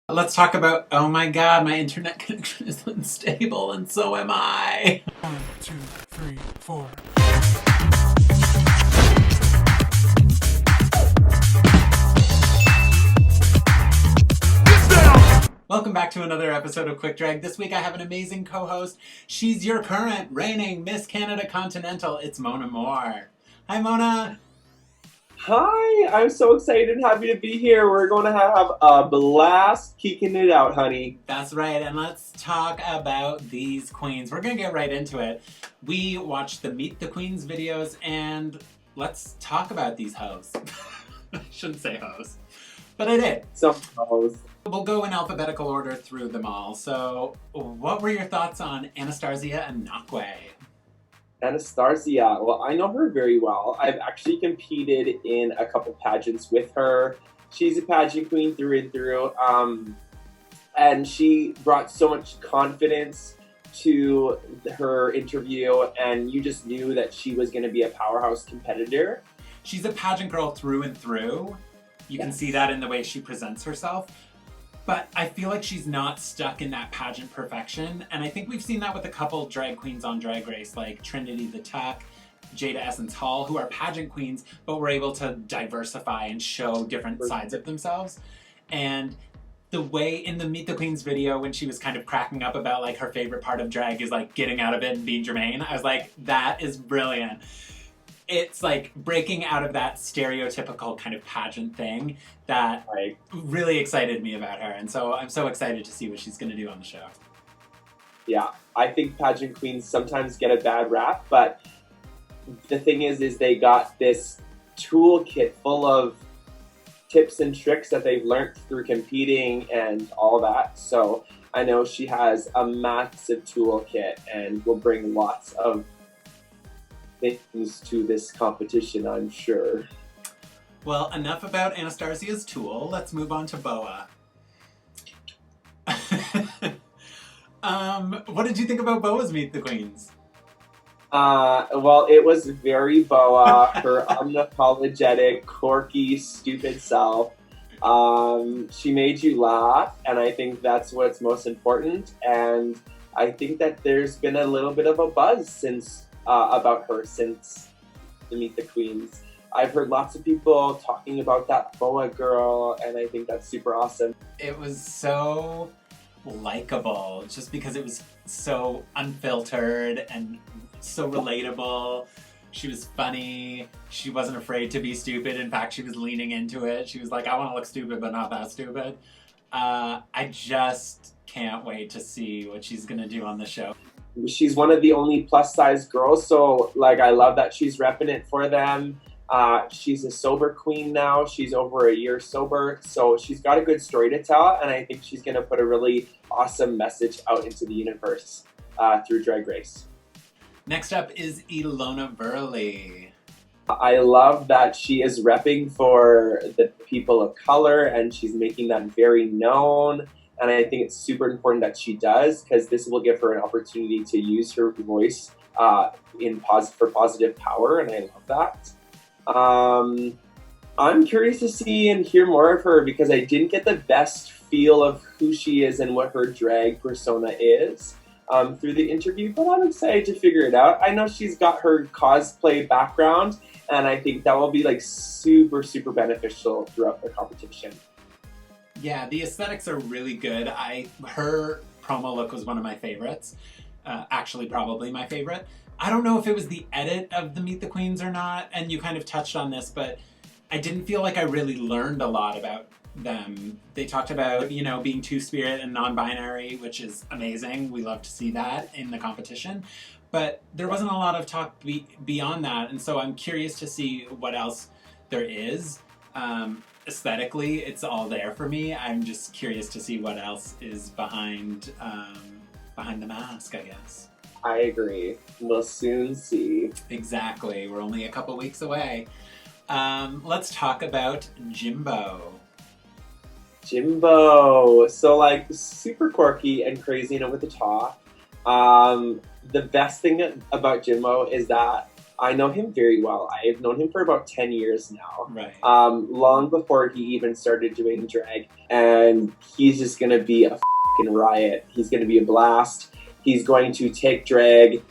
Let's talk about, oh my god, my internet connection is unstable and so am I. 1, 2, 3, 4. Welcome back to another episode of Quick Drag. This week I have an amazing co-host. She's your current reigning Miss Canada Continental. It's Mona Moore. Hi, Mona. Hi, I'm so excited and happy to be here. We're going to have a blast kicking it out, honey. That's right, and let's talk about these queens. We're going to get right into it. We watched the Meet the Queens videos, and let's talk about these hoes. I shouldn't say hoes, but I did. Some hoes. We'll go in alphabetical order through them all. So, what were your thoughts on Anastasia and Nakwe? Anastasia, well, I know her very well. I've actually competed in a couple pageants with her. She's a pageant queen through and through. And she brought so much confidence to her interview, and you just knew that she was going to be a powerhouse competitor. She's a pageant girl through and through. You can see that in the way she presents herself. But I feel like she's not stuck in that pageant perfection. And I think we've seen that with a couple drag queens on Drag Race, like Trinity the Tuck, Jada Essence Hall, who are pageant queens, but were able to diversify and show different sides of themselves. And the way in the Meet the Queens video, when she was kind of cracking up about like her favorite part of drag is like getting out of it and being Jermaine, I was like, that is brilliant. It's like breaking out of that stereotypical kind of pageant thing that really excited me about her. And so I'm so excited to see what she's going to do on the show. Yeah, I think pageant queens sometimes get a bad rap, but the thing is they got this toolkit full of tips and tricks that they've learned through competing and all that. So I know she has a massive toolkit and will bring lots of things to this competition, I'm sure. Well, enough about Anastasia's tool. Let's move on to Boa. What did you think about Boa's Meet the Queens? Well, it was very Boa, her unapologetic, quirky, stupid self. She made you laugh, and I think that's what's most important. And I think that there's been a little bit of a buzz about her since the Meet the Queens. I've heard lots of people talking about that Boa girl, and I think that's super awesome. It was so likable, just because it was so unfiltered and so relatable. She was funny. She wasn't afraid to be stupid. In fact, she was leaning into it. She was like, I want to look stupid, but not that stupid. I just can't wait to see what she's going to do on the show. She's one of the only plus-size girls, so I love that she's repping it for them. She's a sober queen now. She's over a year sober, so she's got a good story to tell, and I think she's going to put a really awesome message out into the universe through Drag Race. Next up is Ilona Verley. I love that she is repping for the people of color, and she's making that very known. And I think it's super important that she does, because this will give her an opportunity to use her voice for positive power, and I love that. I'm curious to see and hear more of her, because I didn't get the best feel of who she is and what her drag persona is through the interview, but I'm excited to figure it out. I know she's got her cosplay background, and I think that will be super, super beneficial throughout the competition. Yeah, the aesthetics are really good. Her promo look was one of my favorites. Actually, probably my favorite. I don't know if it was the edit of the Meet the Queens or not, and you kind of touched on this, but I didn't feel like I really learned a lot about them. They talked about, being two-spirit and non-binary, which is amazing. We love to see that in the competition. But there wasn't a lot of talk beyond that, and so I'm curious to see what else there is. Aesthetically, it's all there for me. I'm just curious to see what else is behind the mask, I guess. I agree. We'll soon see. Exactly. We're only a couple weeks away. Let's talk about Jimbo. Jimbo. So, super quirky and crazy and over the top. The best thing about Jimbo is that I know him very well. I've known him for about 10 years now. Right. Long before he even started doing drag. And he's just going to be a fucking riot. He's going to be a blast. He's going to take drag,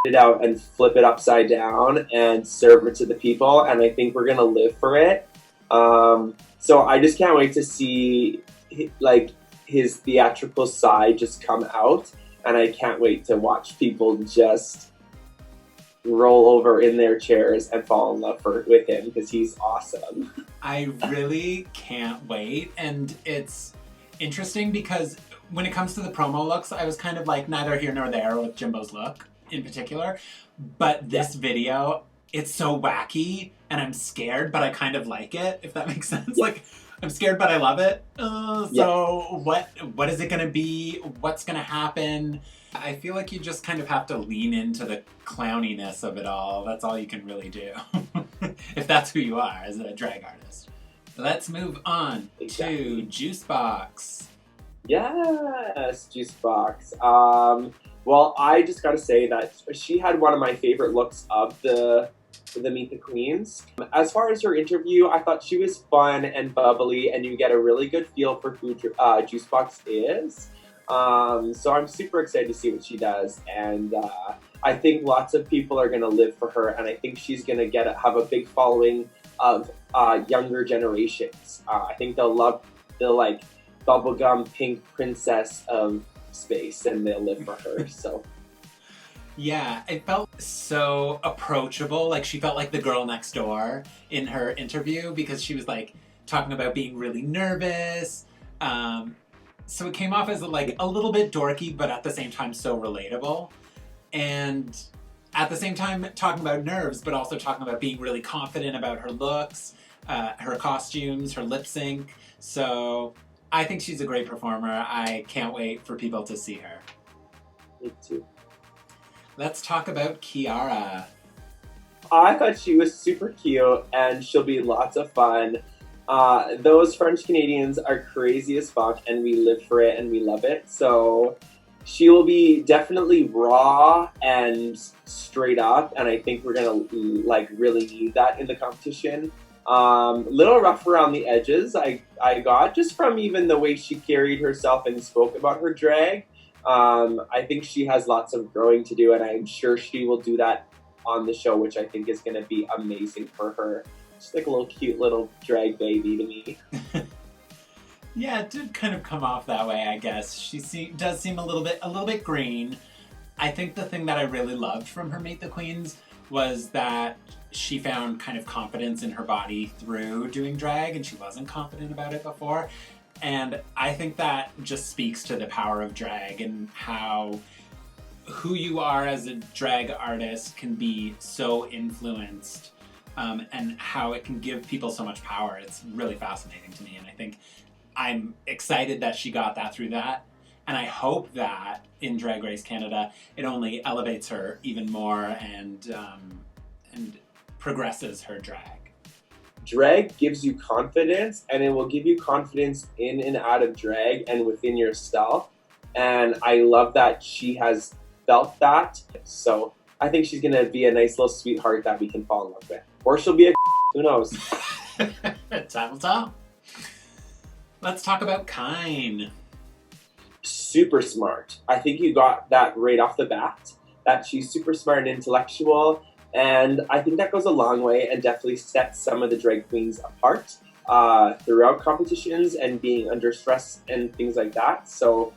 it out, and flip it upside down and serve it to the people. And I think we're going to live for it. So I just can't wait to see like his theatrical side just come out. And I can't wait to watch people just roll over in their chairs and fall in love with him because he's awesome. I really can't wait. And it's interesting because when it comes to the promo looks, I was kind of like neither here nor there with Jimbo's look in particular. But this video, it's so wacky and I'm scared, but I kind of like it, if that makes sense. Like, I'm scared, but I love it. What is it going to be? What's going to happen? I feel like you just kind of have to lean into the clowniness of it all. That's all you can really do. If that's who you are as a drag artist. Let's move on to Juicebox. Yes, Juicebox. Well, I just got to say that she had one of my favorite looks of the Meet the Queens. As far as her interview, I thought she was fun and bubbly, and you get a really good feel for who Juicebox is. So I'm super excited to see what she does, and I think lots of people are going to live for her, and I think she's going to have a big following of younger generations. I think they'll love the like bubblegum pink princess of space, and they'll live for her. So. Yeah, it felt so approachable. Like she felt like the girl next door in her interview because she was like talking about being really nervous. So it came off as like a little bit dorky, but at the same time so relatable. And at the same time talking about nerves, but also talking about being really confident about her looks, her costumes, her lip sync. So I think she's a great performer. I can't wait for people to see her. Me too. Let's talk about Kiara. I thought she was super cute, and she'll be lots of fun. Those French Canadians are crazy as fuck, and we live for it, and we love it. So she will be definitely raw and straight up, and I think we're gonna like really need that in the competition. Little rough around the edges, I got just from even the way she carried herself and spoke about her drag. I think she has lots of growing to do, and I'm sure she will do that on the show, which I think is going to be amazing for her. She's like a little cute little drag baby to me. Yeah, it did kind of come off that way, I guess. She does seem a little bit green. I think the thing that I really loved from her Meet the Queens was that she found kind of confidence in her body through doing drag, and she wasn't confident about it before. And I think that just speaks to the power of drag and how who you are as a drag artist can be so influenced, and how it can give people so much power. It's really fascinating to me, and I think I'm excited that she got that through that. And I hope that in Drag Race Canada, it only elevates her even more and progresses her drag. Drag gives you confidence, and it will give you confidence in and out of drag and within yourself. And I love that she has felt that. So I think she's going to be a nice little sweetheart that we can fall in love with. Or she'll be a who knows? Time will tell. Let's talk about Kine. Super smart. I think you got that right off the bat, that she's super smart and intellectual, and I think that goes a long way and definitely sets some of the drag queens apart throughout competitions and being under stress and things like that. So,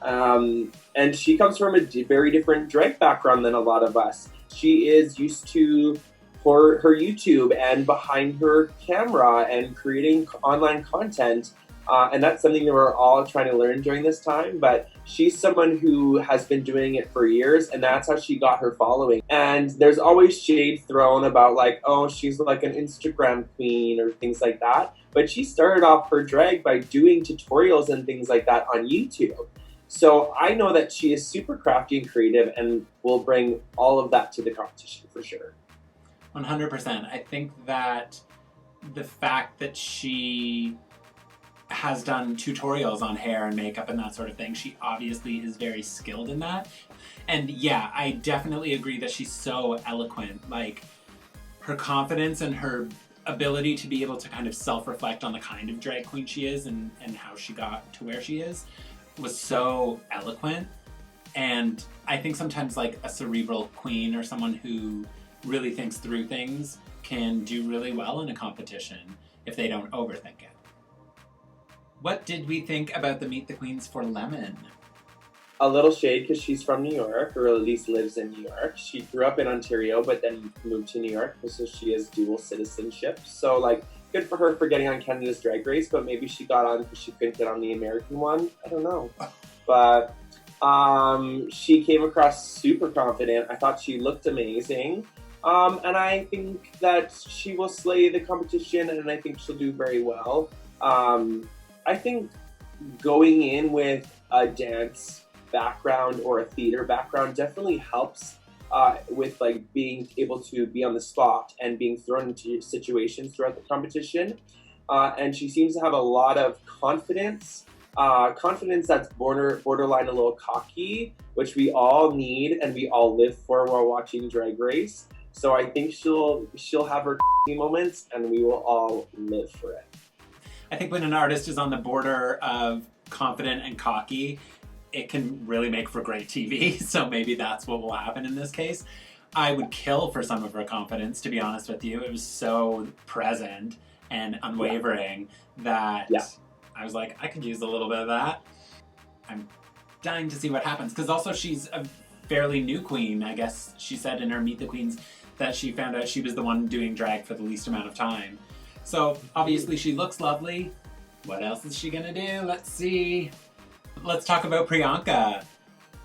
and she comes from a very different drag background than a lot of us. She is used to her YouTube and behind her camera and creating online content. And that's something that we're all trying to learn during this time. But she's someone who has been doing it for years, and that's how she got her following. And there's always shade thrown about like, oh, she's like an Instagram queen or things like that. But she started off her drag by doing tutorials and things like that on YouTube. So I know that she is super crafty and creative and will bring all of that to the competition for sure. 100%. I think that the fact that she has done tutorials on hair and makeup and that sort of thing. She obviously is very skilled in that. And yeah, I definitely agree that she's so eloquent. Like, her confidence and her ability to be able to kind of self-reflect on the kind of drag queen she is and how she got to where she is was so eloquent. And I think sometimes like a cerebral queen or someone who really thinks through things can do really well in a competition if they don't overthink it. What did we think about the Meet the Queens for Lemon? A little shade because she's from New York, or at least lives in New York. She grew up in Ontario, but then moved to New York, so she has dual citizenship. So, like, good for her for getting on Canada's Drag Race, but maybe she got on because she couldn't get on the American one. I don't know. But she came across super confident. I thought she looked amazing. And I think that she will slay the competition, and I think she'll do very well. I think going in with a dance background or a theater background definitely helps with like being able to be on the spot and being thrown into situations throughout the competition. And she seems to have a lot of confidence that's borderline a little cocky, which we all need and we all live for while watching Drag Race. So I think she'll have her moments and we will all live for it. I think when an artist is on the border of confident and cocky, it can really make for great TV, so maybe that's what will happen in this case. I would kill for some of her confidence, to be honest with you. It was so present and unwavering that I was like, I could use a little bit of that. I'm dying to see what happens, because also she's a fairly new queen. I guess she said in her Meet the Queens that she found out she was the one doing drag for the least amount of time. So obviously she looks lovely. What else is she gonna do? Let's see. Let's talk about Priyanka.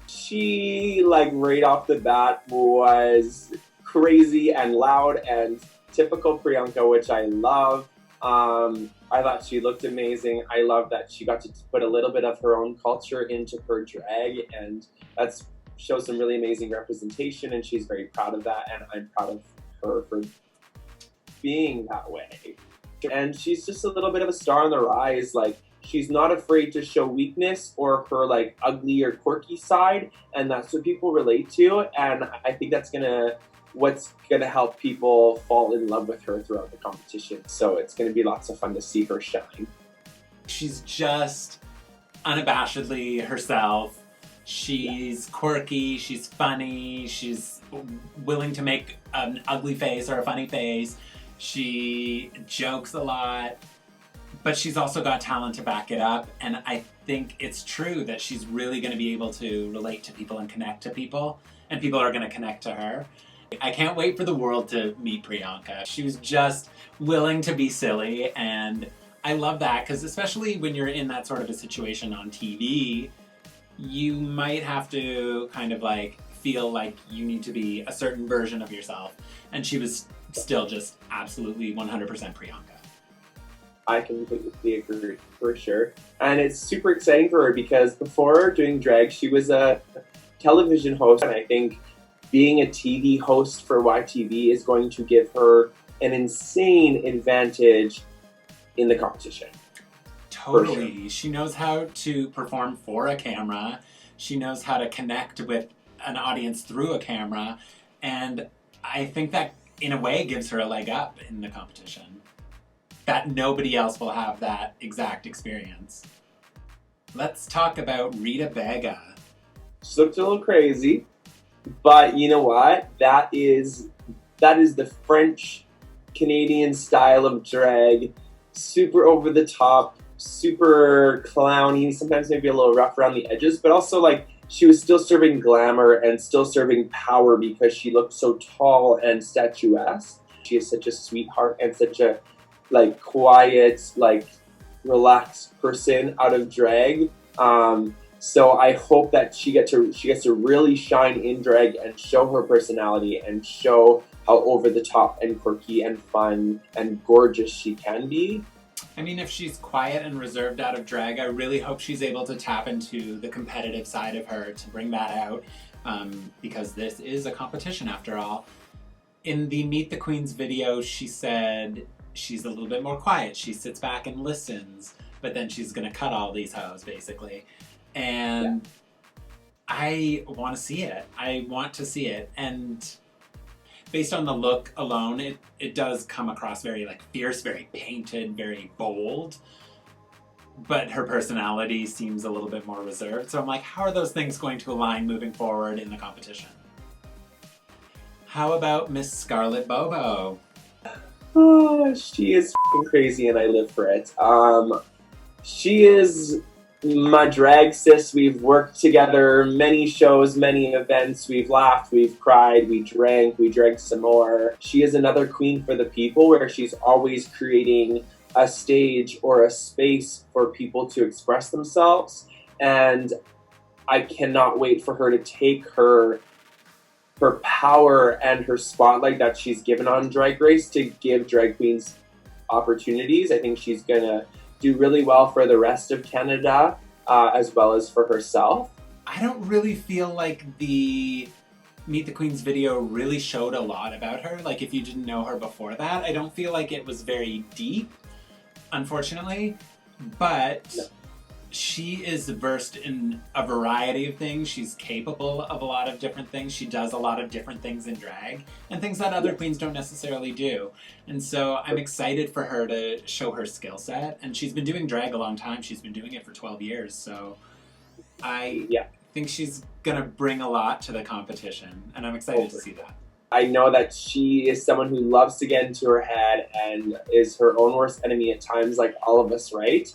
She, like, right off the bat was crazy and loud and typical Priyanka, which I love. I thought she looked amazing. I love that she got to put a little bit of her own culture into her drag, and that shows some really amazing representation, and she's very proud of that, and I'm proud of her for being that way. And she's just a little bit of a star on the rise. Like, she's not afraid to show weakness or her like ugly or quirky side, and that's what people relate to. And I think that's what's gonna help people fall in love with her throughout the competition. So it's gonna be lots of fun to see her shine. She's just unabashedly herself. She's quirky, she's funny, she's willing to make an ugly face or a funny face. She jokes a lot, but she's also got talent to back it up. And I think it's true that she's really going to be able to relate to people and connect to people, and people are going to connect to her. I can't wait for the world to meet Priyanka. She was just willing to be silly, and I love that, because especially when you're in that sort of a situation on TV, you might have to kind of like feel like you need to be a certain version of yourself, and she was still just absolutely 100% Priyanka. I completely agree, for sure. And it's super exciting for her because before doing drag, she was a television host, and I think being a TV host for YTV is going to give her an insane advantage in the competition. Totally. Sure. She knows how to perform for a camera. She knows how to connect with an audience through a camera. And I think that, in a way, gives her a leg up in the competition. That nobody else will have that exact experience. Let's talk about Rita Baga. She looked a little crazy, but you know what? That is the French Canadian style of drag. Super over the top, super clowny, sometimes maybe a little rough around the edges, but also like she was still serving glamour and still serving power because she looked so tall and statuesque. She is such a sweetheart and such a like quiet, like relaxed person out of drag. So I hope that she gets to really shine in drag and show her personality and show how over the top and quirky and fun and gorgeous she can be. I mean, if she's quiet and reserved out of drag, I really hope she's able to tap into the competitive side of her to bring that out, because this is a competition after all. In the Meet the Queens video, she said she's a little bit more quiet. She sits back and listens. but then she's gonna cut all these hoes, basically. And I want to see it. I want to see it. And based on the look alone, it does come across very like fierce, very painted, very bold. But her personality seems a little bit more reserved. So I'm like, how are those things going to align moving forward in the competition? How about Miss Scarlett Bobo? Oh, she is f***ing crazy and I live for it. She is my drag sis. We've worked together, many shows, many events. We've laughed, we've cried, we drank some more. She is another queen for the people, where she's always creating a stage or a space for people to express themselves. And I cannot wait for her to take her power and her spotlight that she's given on Drag Race to give drag queens opportunities. I think she's gonna do really well for the rest of Canada, as well as for herself. I don't really feel like the Meet the Queens video really showed a lot about her. Like, if you didn't know her before that, I don't feel like it was very deep, unfortunately. But No. she is versed in a variety of things. She's capable of a lot of different things. She does a lot of different things in drag, and things that other queens don't necessarily do. And so I'm excited for her to show her skill set. And she's been doing drag a long time. She's been doing it for 12 years. So I think she's gonna bring a lot to the competition, and I'm excited to see that. I know that she is someone who loves to get into her head and is her own worst enemy at times, like all of us, right?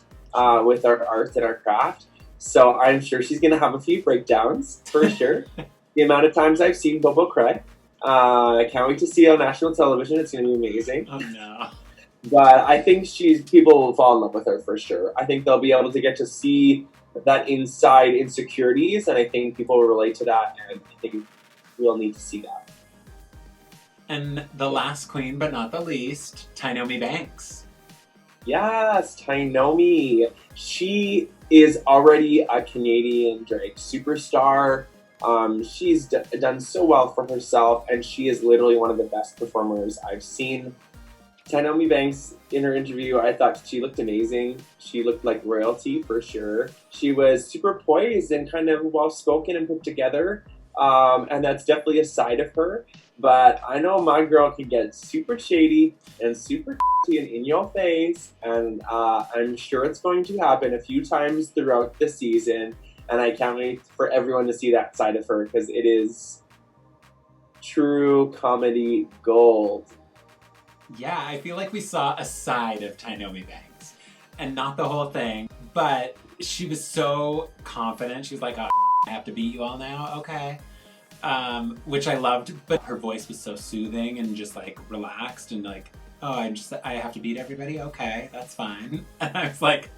With our art and our craft. So I'm sure she's going to have a few breakdowns, for sure. The amount of times I've seen Bobo cry. I can't wait to see it on national television. It's going to be amazing. Oh no. But I think people will fall in love with her, for sure. I think they'll be able to get to see that inside insecurities, and I think people will relate to that, and I think we'll need to see that. And the last queen, but not the least, Tynomi Banks. Yes, Tynomi. She is already a Canadian drag superstar. She's done so well for herself, and she is literally one of the best performers I've seen. Tynomi Banks, in her interview, I thought she looked amazing. She looked like royalty, for sure. She was super poised and kind of well-spoken and put together, and that's definitely a side of her. But I know my girl can get super shady and super and in your face, and I'm sure it's going to happen a few times throughout the season, and I can't wait for everyone to see that side of her, because it is true comedy gold. Yeah, I feel like we saw a side of Tynomi Banks, and not the whole thing, but she was so confident. She was like, oh, I have to beat you all now? Okay. Which I loved, but her voice was so soothing and just like relaxed and like, oh, I have to beat everybody? Okay, that's fine. And I was like,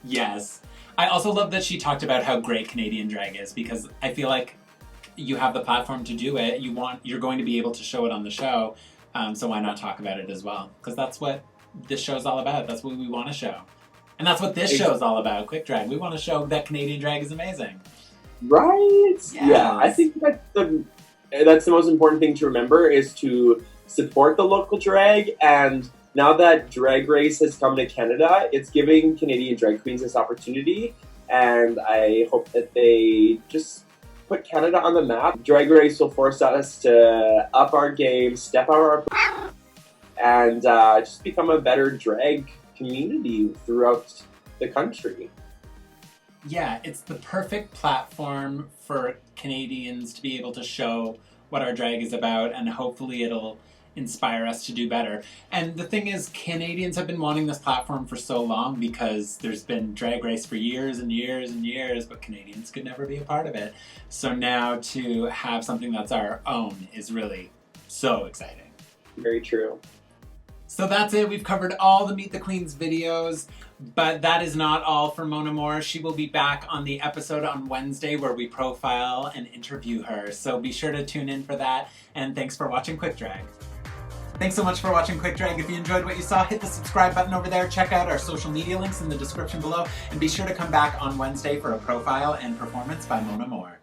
yes. I also love that she talked about how great Canadian drag is, because I feel like you have the platform to do it. You're going to be able to show it on the show, so why not talk about it as well? Because that's what this show's all about. That's what we want to show. And that's what this show's all about, Quick Drag. We want to show that Canadian drag is amazing. Right? Yes. Yeah, I think that's the most important thing to remember, is to support the local drag. And now that Drag Race has come to Canada, it's giving Canadian drag queens this opportunity, and I hope that they just put Canada on the map. Drag Race will force us to up our game, step our and just become a better drag community throughout the country. Yeah, it's the perfect platform for Canadians to be able to show what our drag is about, and hopefully it'll inspire us to do better. And the thing is, Canadians have been wanting this platform for so long, because there's been Drag Race for years and years and years, but Canadians could never be a part of it. So now to have something that's our own is really so exciting. Very true. So that's it. We've covered all the Meet the Queens videos, but that is not all for Mona Moore. She will be back on the episode on Wednesday where we profile and interview her. So be sure to tune in for that, and thanks for watching Quick Drag. Thanks so much for watching Quick Drag. If you enjoyed what you saw, hit the subscribe button over there. Check out our social media links in the description below, and be sure to come back on Wednesday for a profile and performance by Mona Moore.